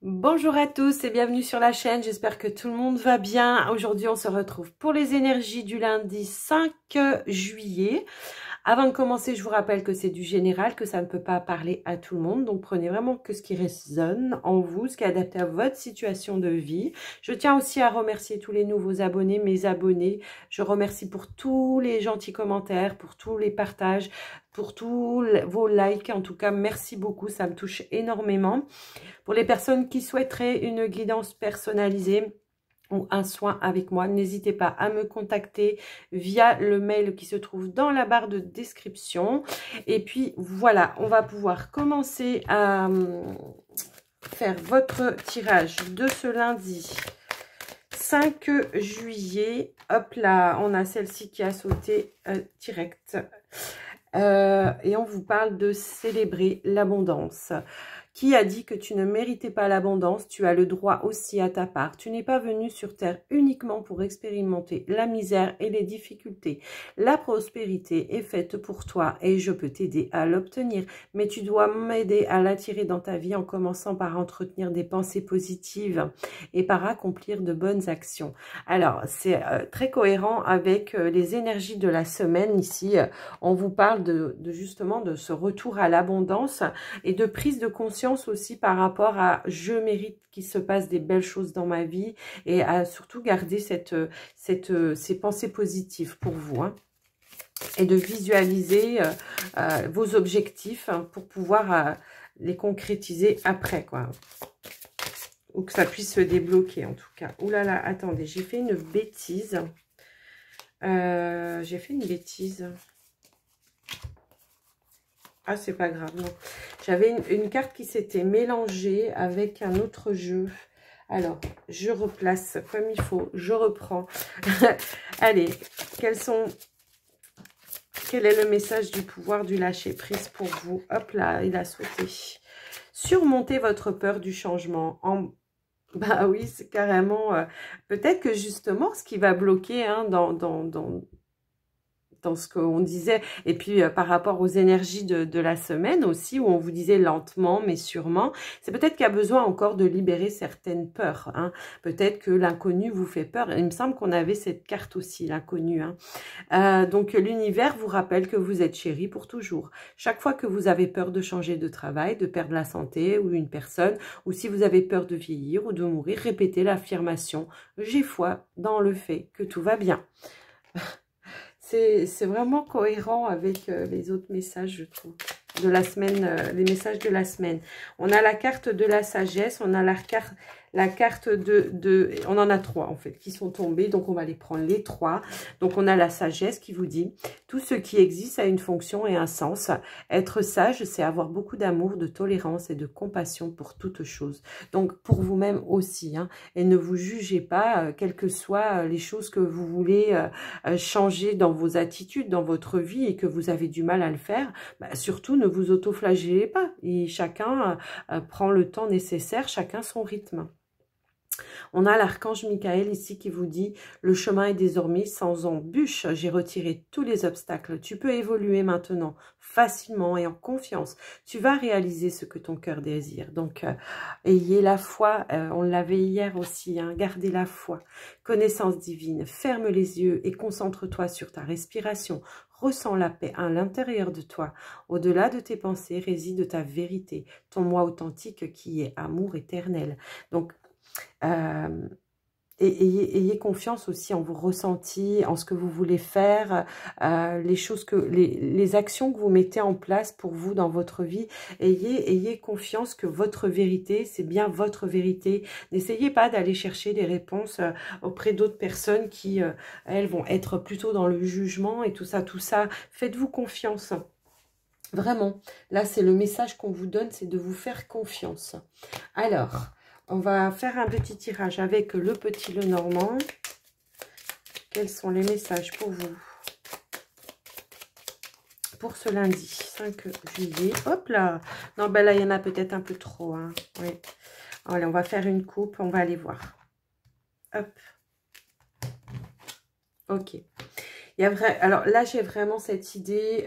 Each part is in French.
Bonjour à tous et bienvenue sur la chaîne, j'espère que tout le monde va bien. Aujourd'hui on se retrouve pour les énergies du lundi 5 juillet. Avant de commencer, je vous rappelle que c'est du général, que ça ne peut pas parler à tout le monde. Donc prenez vraiment que ce qui résonne en vous, ce qui est adapté à votre situation de vie. Je tiens aussi à remercier tous les nouveaux abonnés, mes abonnés. Je remercie pour tous les gentils commentaires, pour tous les partages, pour tous vos likes. En tout cas, merci beaucoup, ça me touche énormément. Pour les personnes qui souhaiteraient une guidance personnalisée ou un soin avec moi, n'hésitez pas à me contacter via le mail qui se trouve dans la barre de description. Et puis voilà, on va pouvoir commencer à faire votre tirage de ce lundi 5 juillet. Hop là, on a celle-ci qui a sauté direct. Et on vous parle de célébrer l'abondance. Qui a dit que tu ne méritais pas l'abondance? Tu as le droit aussi à ta part. Tu n'es pas venu sur terre uniquement pour expérimenter la misère et les difficultés. La prospérité est faite pour toi et je peux t'aider à l'obtenir. Mais tu dois m'aider à l'attirer dans ta vie en commençant par entretenir des pensées positives et par accomplir de bonnes actions. Alors, c'est très cohérent avec les énergies de la semaine ici. On vous parle justement de ce retour à l'abondance et de prise de conscience aussi par rapport à je mérite qu'il se passe des belles choses dans ma vie et à surtout garder ces pensées positives pour vous. Hein, et de visualiser vos objectifs pour pouvoir les concrétiser après, quoi. Ou que ça puisse se débloquer en tout cas. Ouh là là, attendez, j'ai fait une bêtise. Ah, c'est pas grave, non. J'avais une carte qui s'était mélangée avec un autre jeu. Alors, je replace comme il faut. Je reprends. Allez, quel est le message du pouvoir du lâcher-prise pour vous? Hop là, il a sauté. Surmontez votre peur du changement. Bah oui, c'est carrément... peut-être que justement, ce qui va bloquer hein, dans ce qu'on disait, et puis par rapport aux énergies de la semaine aussi, où on vous disait lentement mais sûrement, c'est peut-être qu'il y a besoin encore de libérer certaines peurs. Hein. Peut-être que l'inconnu vous fait peur. Il me semble qu'on avait cette carte aussi, l'inconnu. Hein. Donc l'univers vous rappelle que vous êtes chéri pour toujours. Chaque fois que vous avez peur de changer de travail, de perdre la santé ou une personne, ou si vous avez peur de vieillir ou de mourir, répétez l'affirmation « J'ai foi dans le fait que tout va bien ». C'est vraiment cohérent avec les autres messages, je trouve, de la semaine, les messages de la semaine. On a la carte de la sagesse, on a la carte on en a 3 en fait qui sont tombées, donc on va les prendre les 3. Donc on a la sagesse qui vous dit tout ce qui existe a une fonction et un sens. Être sage, c'est avoir beaucoup d'amour, de tolérance et de compassion pour toute chose. Donc pour vous-même aussi, hein, et ne vous jugez pas, quelles que soient les choses que vous voulez changer dans vos attitudes, dans votre vie et que vous avez du mal à le faire. Bah, surtout ne vous auto-flagellez pas. Et chacun prend le temps nécessaire, chacun son rythme. On a l'archange Michael ici qui vous dit « Le chemin est désormais sans embûche. J'ai retiré tous les obstacles. Tu peux évoluer maintenant facilement et en confiance. Tu vas réaliser ce que ton cœur désire. » Donc, ayez la foi. On l'avait hier aussi. Hein, gardez la foi. Connaissance divine. Ferme les yeux et concentre-toi sur ta respiration. Ressens la paix à l'intérieur de toi. Au-delà de tes pensées réside ta vérité. Ton moi authentique qui est amour éternel. Donc, et ayez confiance aussi en vos ressentis, en ce que vous voulez faire, les choses les actions que vous mettez en place pour vous dans votre vie. Ayez confiance que votre vérité, c'est bien votre vérité. N'essayez pas d'aller chercher des réponses auprès d'autres personnes qui, elles, vont être plutôt dans le jugement et tout ça, tout ça. Faites-vous confiance. Vraiment, là, c'est le message qu'on vous donne, c'est de vous faire confiance. Alors... on va faire un petit tirage avec le petit Lenormand. Quels sont les messages pour vous? Pour ce lundi 5 juillet. Hop là! Non, ben là, il y en a peut-être un peu trop. Hein. Oui. Allez, on va faire une coupe. On va aller voir. Hop. Ok. Alors là, j'ai vraiment cette idée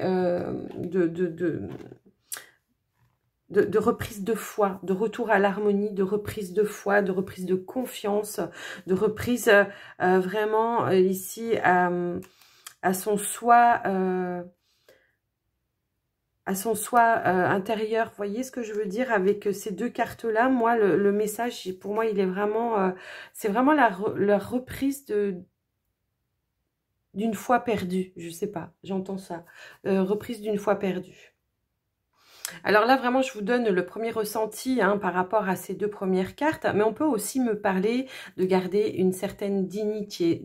de reprise de foi, de retour à l'harmonie, de reprise de foi, de reprise de confiance, de reprise vraiment ici à son soi... à son soi intérieur. Vous voyez ce que je veux dire avec ces deux cartes-là? Moi, le message, pour moi, il est vraiment... c'est vraiment la reprise d'une foi perdue. Je sais pas, j'entends ça. Reprise d'une foi perdue. Alors là, vraiment, je vous donne le premier ressenti hein, par rapport à ces deux premières cartes, mais on peut aussi me parler de garder une certaine dignité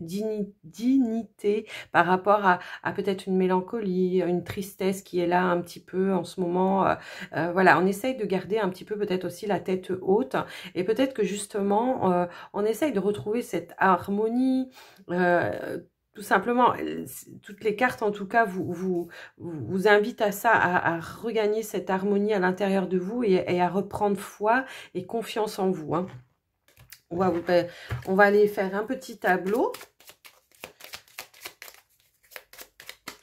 par rapport à peut-être une mélancolie, une tristesse qui est là un petit peu en ce moment. Voilà, on essaye de garder un petit peu peut-être aussi la tête haute et peut-être que justement, on essaye de retrouver cette harmonie, tout simplement, toutes les cartes en tout cas vous invitent à ça, à regagner cette harmonie à l'intérieur de vous et à reprendre foi et confiance en vous. Hein. Waouh, ben, on va aller faire un petit tableau.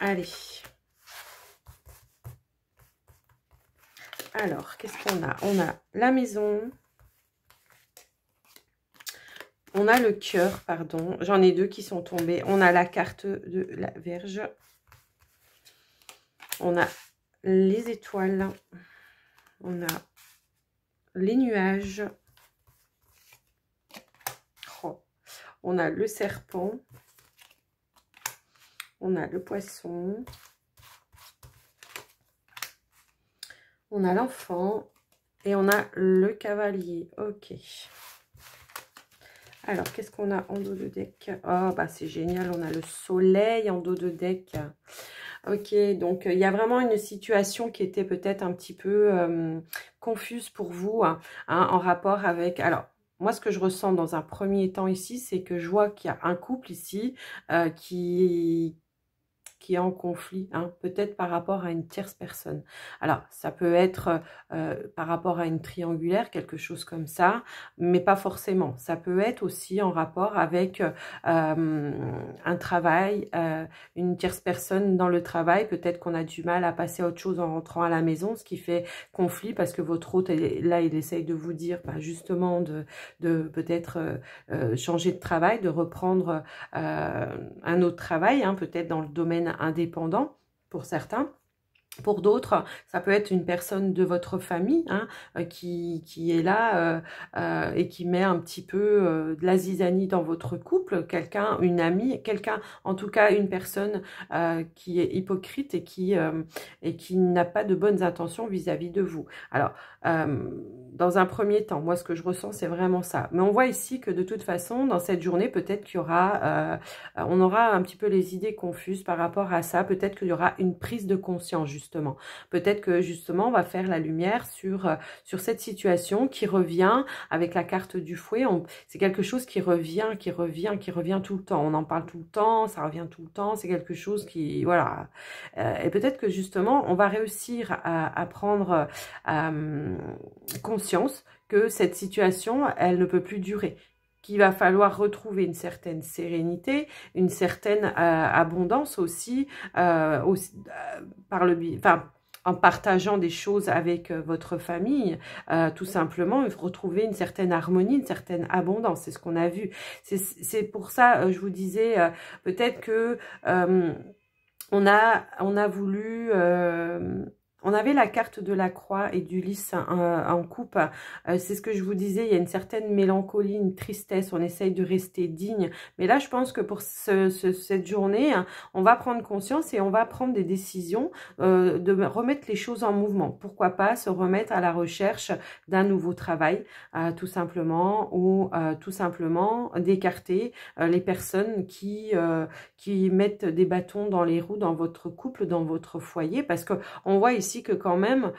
Allez. Alors, qu'est-ce qu'on a? On a la maison. On a le cœur, pardon. J'en ai deux qui sont tombés. On a la carte de la Vierge. On a les étoiles. On a les nuages. Oh. On a le serpent. On a le poisson. On a l'enfant. Et on a le cavalier. Ok. Alors, qu'est-ce qu'on a en dos de deck? Oh, bah c'est génial, on a le soleil en dos de deck. Ok, donc il y a vraiment une situation qui était peut-être un petit peu confuse pour vous, hein, en rapport avec... Alors, moi, ce que je ressens dans un premier temps ici, c'est que je vois qu'il y a un couple ici qui est en conflit, hein, peut-être par rapport à une tierce personne. Alors, ça peut être par rapport à une triangulaire, quelque chose comme ça, mais pas forcément. Ça peut être aussi en rapport avec un travail, une tierce personne dans le travail. Peut-être qu'on a du mal à passer à autre chose en rentrant à la maison, ce qui fait conflit parce que votre hôte, là, il essaye de vous dire bah, justement de peut-être changer de travail, de reprendre un autre travail, hein, peut-être dans le domaine indépendant pour certains. Pour d'autres, ça peut être une personne de votre famille hein, qui est là et qui met un petit peu de la zizanie dans votre couple, quelqu'un, une amie, quelqu'un, en tout cas une personne qui est hypocrite et qui n'a pas de bonnes intentions vis-à-vis de vous. Alors, dans un premier temps, moi ce que je ressens c'est vraiment ça. Mais on voit ici que de toute façon, dans cette journée, peut-être qu'il y aura, on aura un petit peu les idées confuses par rapport à ça. Peut-être qu'il y aura une prise de conscience justement. Peut-être que justement on va faire la lumière sur cette situation qui revient avec la carte du fouet. C'est quelque chose qui revient tout le temps. On en parle tout le temps, ça revient tout le temps. C'est quelque chose qui, voilà. Et peut-être que justement on va réussir à prendre conscience que cette situation, elle ne peut plus durer, qu'il va falloir retrouver une certaine sérénité, une certaine abondance aussi, par en partageant des choses avec votre famille, tout simplement, retrouver une certaine harmonie, une certaine abondance, c'est ce qu'on a vu. C'est pour ça, je vous disais, peut-être que on a voulu... on avait la carte de la croix et du lys en coupe. C'est ce que je vous disais, il y a une certaine mélancolie, une tristesse. On essaye de rester digne. Mais là, je pense que pour cette journée, hein, on va prendre conscience et on va prendre des décisions de remettre les choses en mouvement. Pourquoi pas se remettre à la recherche d'un nouveau travail, tout simplement, ou tout simplement d'écarter les personnes qui mettent des bâtons dans les roues dans votre couple, dans votre foyer. Parce qu'on voit ici que quand même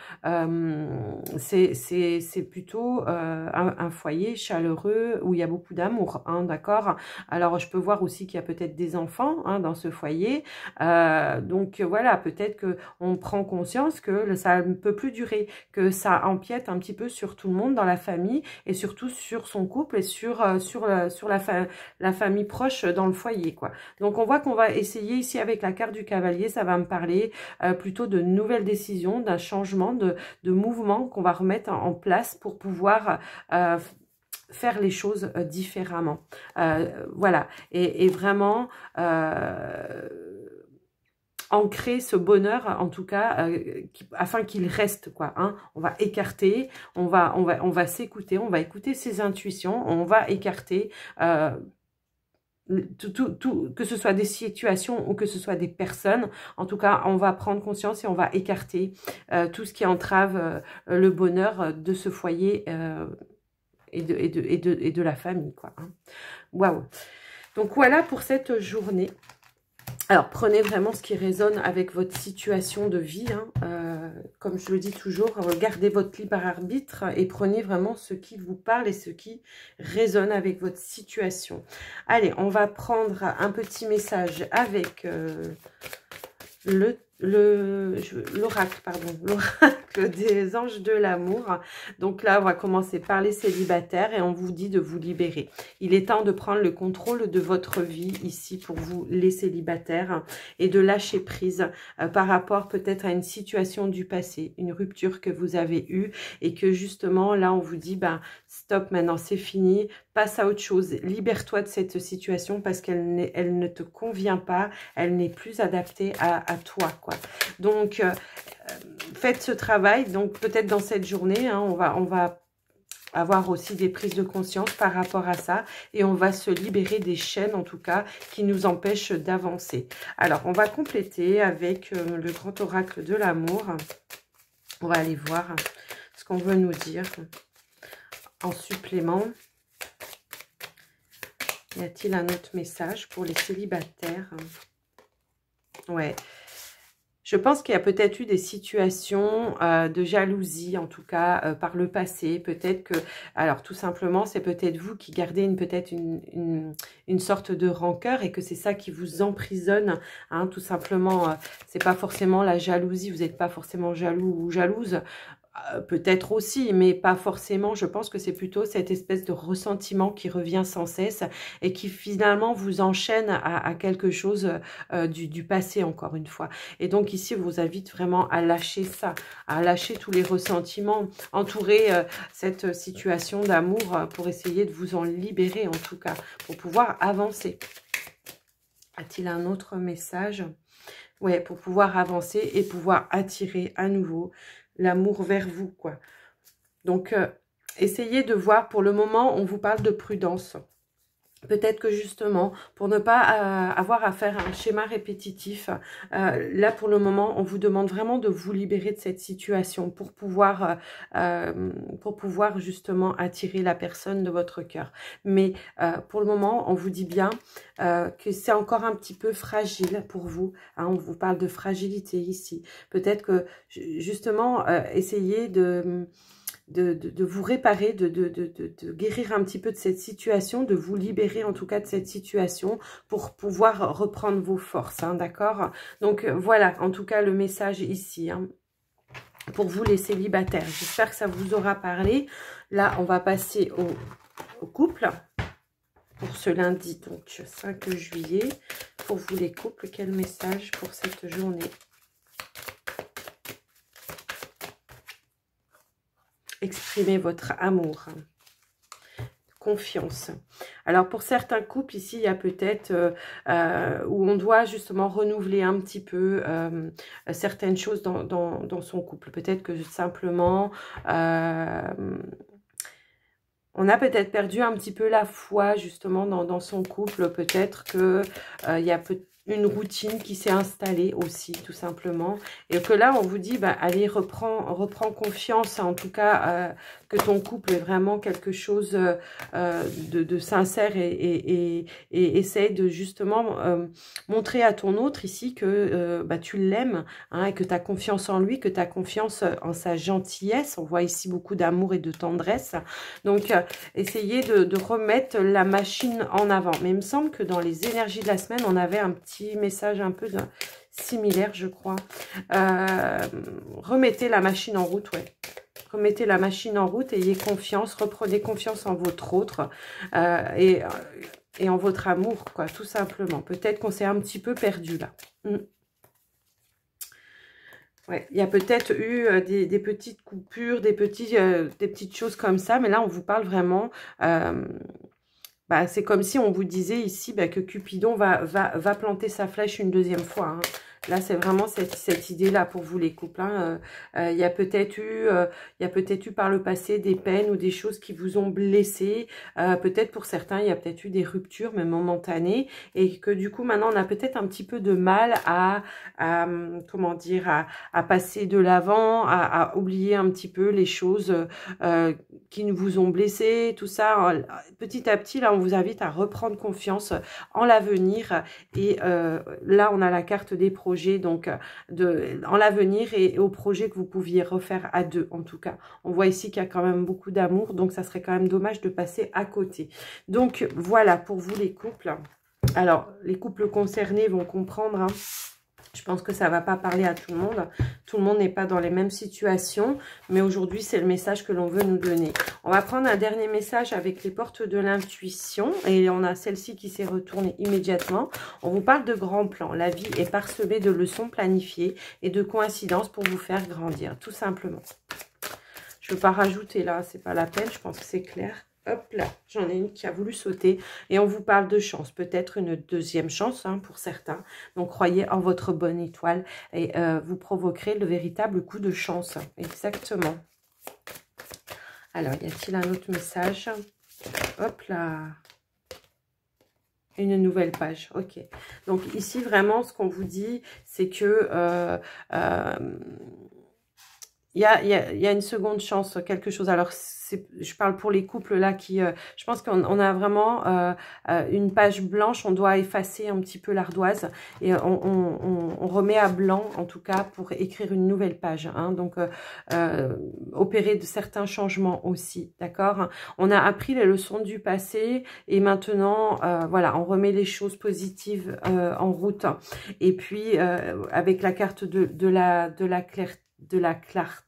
c'est plutôt un foyer chaleureux où il y a beaucoup d'amour, hein, d'accord. Alors je peux voir aussi qu'il y a peut-être des enfants hein, dans ce foyer, donc voilà, peut-être que on prend conscience que ça ne peut plus durer, que ça empiète un petit peu sur tout le monde dans la famille et surtout sur son couple et sur la famille proche dans le foyer, quoi. Donc on voit qu'on va essayer ici avec la carte du cavalier, ça va me parler plutôt de nouvelles décisions décision, d'un changement, de mouvement qu'on va remettre en place pour pouvoir faire les choses différemment. Voilà, et vraiment ancrer ce bonheur, en tout cas, afin qu'il reste, quoi. Hein. On va écarter, on va s'écouter, on va écouter ses intuitions, on va écarter que ce soit des situations ou que ce soit des personnes. En tout cas, on va prendre conscience et on va écarter tout ce qui entrave le bonheur de ce foyer et de la famille, quoi. Hein. Waouh! Donc voilà pour cette journée. Alors, prenez vraiment ce qui résonne avec votre situation de vie. Hein. Comme je le dis toujours, gardez votre libre arbitre et prenez vraiment ce qui vous parle et ce qui résonne avec votre situation. Allez, on va prendre un petit message avec l'oracle, pardon, l'oracle des anges de l'amour. Donc là, on va commencer par les célibataires et on vous dit de vous libérer. Il est temps de prendre le contrôle de votre vie ici pour vous, les célibataires, et de lâcher prise par rapport peut-être à une situation du passé, une rupture que vous avez eue et que justement, là, on vous dit, ben, stop, maintenant, c'est fini, passe à autre chose, libère-toi de cette situation parce qu'elle ne te convient pas, elle n'est plus adaptée à toi, quoi. Donc, faites ce travail. Donc, peut-être dans cette journée, hein, on va avoir aussi des prises de conscience par rapport à ça. Et on va se libérer des chaînes, en tout cas, qui nous empêchent d'avancer. Alors, on va compléter avec le grand oracle de l'amour. On va aller voir ce qu'on veut nous dire en supplément. Y a-t-il un autre message pour les célibataires? Ouais. Je pense qu'il y a peut-être eu des situations de jalousie, en tout cas, par le passé. Peut-être que, alors tout simplement, c'est peut-être vous qui gardez peut-être une sorte de rancœur et que c'est ça qui vous emprisonne. Hein, tout simplement, c'est pas forcément la jalousie, vous n'êtes pas forcément jaloux ou jalouse. Peut-être aussi, mais pas forcément. Je pense que c'est plutôt cette espèce de ressentiment qui revient sans cesse et qui finalement vous enchaîne à quelque chose du passé, encore une fois. Et donc ici, je vous invite vraiment à lâcher ça, à lâcher tous les ressentiments, entourer cette situation d'amour pour essayer de vous en libérer, en tout cas, pour pouvoir avancer. A-t-il un autre message? Ouais, pour pouvoir avancer et pouvoir attirer à nouveau l'amour vers vous, quoi. Donc, essayez de voir, pour le moment, on vous parle de prudence. Peut-être que justement, pour ne pas avoir à faire un schéma répétitif, là pour le moment, on vous demande vraiment de vous libérer de cette situation pour pouvoir justement attirer la personne de votre cœur. Mais pour le moment, on vous dit bien que c'est encore un petit peu fragile pour vous. Hein, on vous parle de fragilité ici. Peut-être que justement, essayez de vous réparer, de guérir un petit peu de cette situation, de vous libérer en tout cas de cette situation pour pouvoir reprendre vos forces, hein, d'accord? Donc voilà, en tout cas le message ici, hein, pour vous les célibataires. J'espère que ça vous aura parlé. Là, on va passer au couple pour ce lundi, donc 5 juillet. Pour vous les couples, quel message pour cette journée? Exprimez votre amour, confiance. Alors, pour certains couples, ici, il y a peut-être où on doit justement renouveler un petit peu certaines choses dans son couple. Peut-être que simplement, on a peut-être perdu un petit peu la foi justement dans son couple. Peut-être que il y a une routine qui s'est installée aussi, tout simplement. Et que là, on vous dit, bah, allez, reprends confiance, en tout cas, que ton couple est vraiment quelque chose de sincère et essaye de justement montrer à ton autre ici que bah, tu l'aimes, hein, et que tu as confiance en lui, que tu as confiance en sa gentillesse. On voit ici beaucoup d'amour et de tendresse. Donc, essayez de remettre la machine en avant. Mais il me semble que dans les énergies de la semaine, on avait un petit message un peu similaire, je crois. Remettez la machine en route, ouais. Remettez la machine en route, ayez confiance, reprenez confiance en votre autre et en votre amour, quoi, tout simplement. Peut-être qu'on s'est un petit peu perdu là. Ouais, il y a peut-être eu des petites coupures, des petites choses comme ça, mais là, on vous parle vraiment... bah, c'est comme si on vous disait ici bah, que Cupidon va planter sa flèche une deuxième fois. Hein. Là, c'est vraiment cette idée-là pour vous, les couples. Hein. Il y a peut-être eu par le passé des peines ou des choses qui vous ont blessé. Peut-être pour certains, il y a peut-être eu des ruptures, même momentanées. Et que du coup, maintenant, on a peut-être un petit peu de mal comment dire, à passer de l'avant, à oublier un petit peu les choses qui nous vous ont blessé, tout ça. Petit à petit, là, on vous invite à reprendre confiance en l'avenir. Et là, on a la carte des projets, donc en l'avenir et au projet que vous pouviez refaire à deux, en tout cas. On voit ici qu'il y a quand même beaucoup d'amour, donc ça serait quand même dommage de passer à côté. Donc, voilà pour vous, les couples. Alors, les couples concernés vont comprendre, hein. Je pense que ça ne va pas parler à tout le monde. Tout le monde n'est pas dans les mêmes situations. Mais aujourd'hui, c'est le message que l'on veut nous donner. On va prendre un dernier message avec les portes de l'intuition. Et on a celle-ci qui s'est retournée immédiatement. On vous parle de grands plans. La vie est parsemée de leçons planifiées et de coïncidences pour vous faire grandir. Tout simplement. Je ne veux pas rajouter là. C'est pas la peine. Je pense que c'est clair. Hop là, j'en ai une qui a voulu sauter. Et on vous parle de chance, peut-être une deuxième chance hein, pour certains. Donc, croyez en votre bonne étoile et vous provoquerez le véritable coup de chance. Exactement. Alors, y a-t-il un autre message? Hop là. Une nouvelle page, ok. Donc, ici, vraiment, ce qu'on vous dit, c'est que... il y a une seconde chance, quelque chose. Alors, je parle pour les couples là qui... je pense qu'on a vraiment une page blanche. On doit effacer un petit peu l'ardoise. Et on remet à blanc, en tout cas, pour écrire une nouvelle page. Hein. Donc, opérer de certains changements aussi. D'accord? On a appris les leçons du passé. Et maintenant, voilà, on remet les choses positives en route. Et puis, avec la carte de la clarté,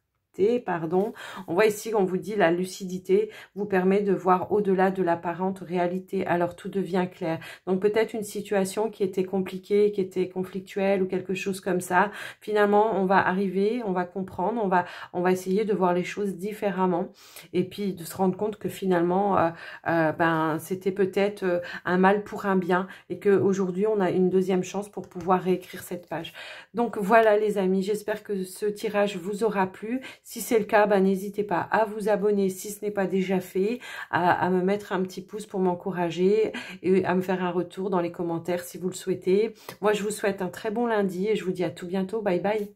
pardon. On voit ici qu'on vous dit la lucidité vous permet de voir au-delà de l'apparente réalité. Alors tout devient clair. Donc peut-être une situation qui était compliquée, qui était conflictuelle ou quelque chose comme ça. Finalement, on va arriver, on va comprendre, on va essayer de voir les choses différemment et puis de se rendre compte que finalement, ben c'était peut-être un mal pour un bien et qu'aujourd'hui on a une deuxième chance pour pouvoir réécrire cette page. Donc voilà les amis, j'espère que ce tirage vous aura plu. Si c'est le cas, bah, n'hésitez pas à vous abonner si ce n'est pas déjà fait, à me mettre un petit pouce pour m'encourager et à me faire un retour dans les commentaires si vous le souhaitez. Moi, je vous souhaite un très bon lundi et je vous dis à tout bientôt. Bye bye.